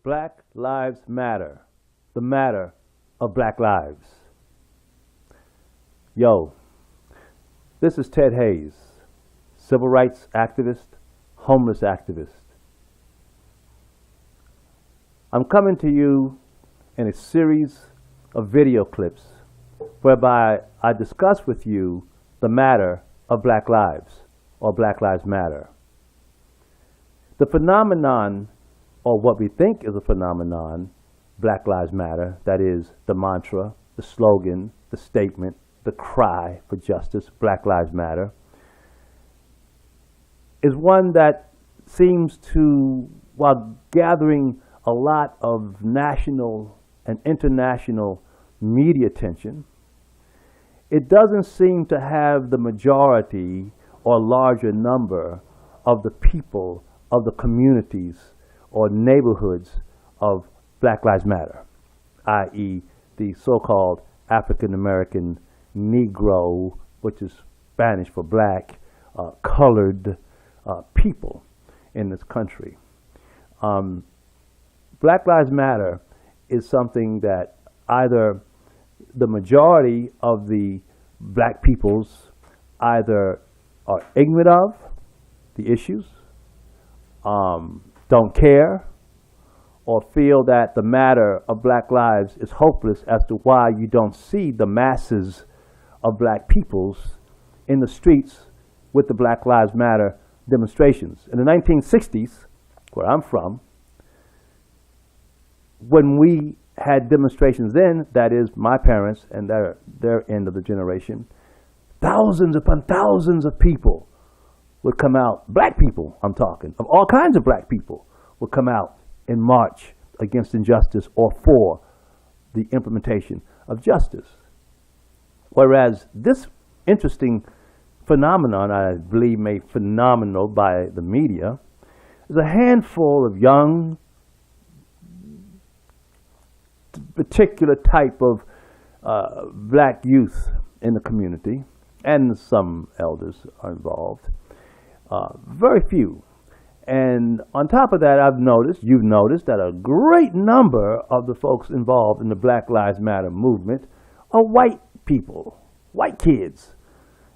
Black Lives Matter, the matter of black lives. Yo, this is Ted Hayes, civil rights activist, homeless activist. I'm coming to you in a series of video clips whereby I discuss with you the matter of black lives, or Black Lives Matter. The phenomenon, or what we think is a phenomenon, Black Lives Matter, that is the mantra, the slogan, the statement, the cry for justice, Black Lives Matter, is one that seems to, while gathering a lot of national and international media attention, it doesn't seem to have the majority or larger number of the people of the communities or neighborhoods of Black Lives Matter, i.e. the so-called African American Negro, which is Spanish for black, colored people in this country. Black Lives Matter is something that either the majority of the black peoples either are ignorant of the issues, don't care, or feel that the matter of black lives is hopeless as to why you don't see the masses of black peoples in the streets with the Black Lives Matter demonstrations. In the 1960s, where I'm from, when we had demonstrations then, that is my parents and their end of the generation, thousands upon thousands of people would come out, black people I'm talking, of all kinds of black people, would come out and march against injustice or for the implementation of justice. Whereas this interesting phenomenon, I believe made phenomenal by the media, is a handful of young, particular type of black youth in the community, and some elders are involved. Very few. And on top of that, you've noticed that a great number of the folks involved in the Black Lives Matter movement are white people, white kids.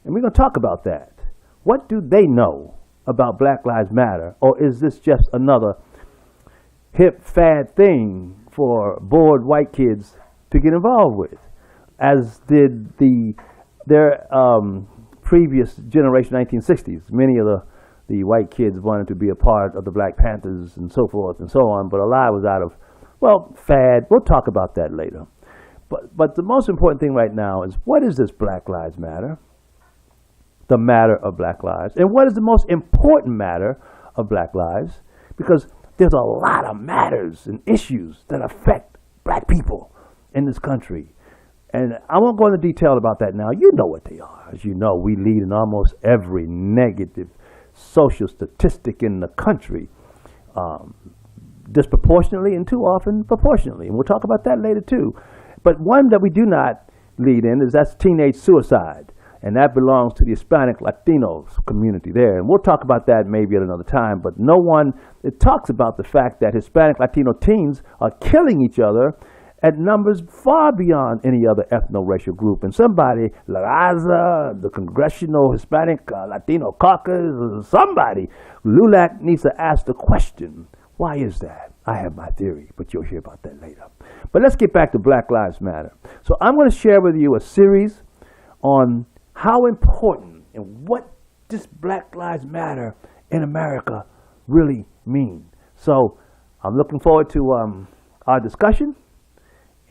And we're going to talk about that. What do they know about Black Lives Matter? Or is this just another hip fad thing for bored white kids to get involved with, as did their previous generation, 1960s. Many of the white kids wanted to be a part of the Black Panthers and so forth and so on, but a lot was out of, well, fad. We'll talk about that later. But the most important thing right now is, what is this Black Lives Matter? The matter of black lives. And what is the most important matter of black lives? Because there's a lot of matters and issues that affect black people in this country. And I won't go into detail about that now. You know what they are. As you know, we lead in almost every negative social statistic in the country, disproportionately and too often proportionately. And we'll talk about that later too. But one that we do not lead in that's teenage suicide. And that belongs to the Hispanic Latinos community there. And we'll talk about that maybe at another time. But it talks about the fact that Hispanic Latino teens are killing each other at numbers far beyond any other ethno-racial group. And somebody, La Raza, the Congressional Hispanic Latino Caucus, somebody, LULAC needs to ask the question, why is that? I have my theory, but you'll hear about that later. But let's get back to Black Lives Matter. So I'm going to share with you a series on how important and what does Black Lives Matter in America really mean. So I'm looking forward to our discussion.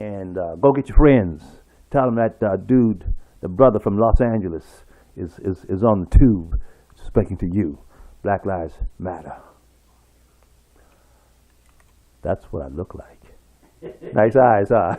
And go get your friends. Tell them that dude, the brother from Los Angeles, is on the tube speaking to you. Black Lives Matter. That's what I look like. Nice eyes, huh?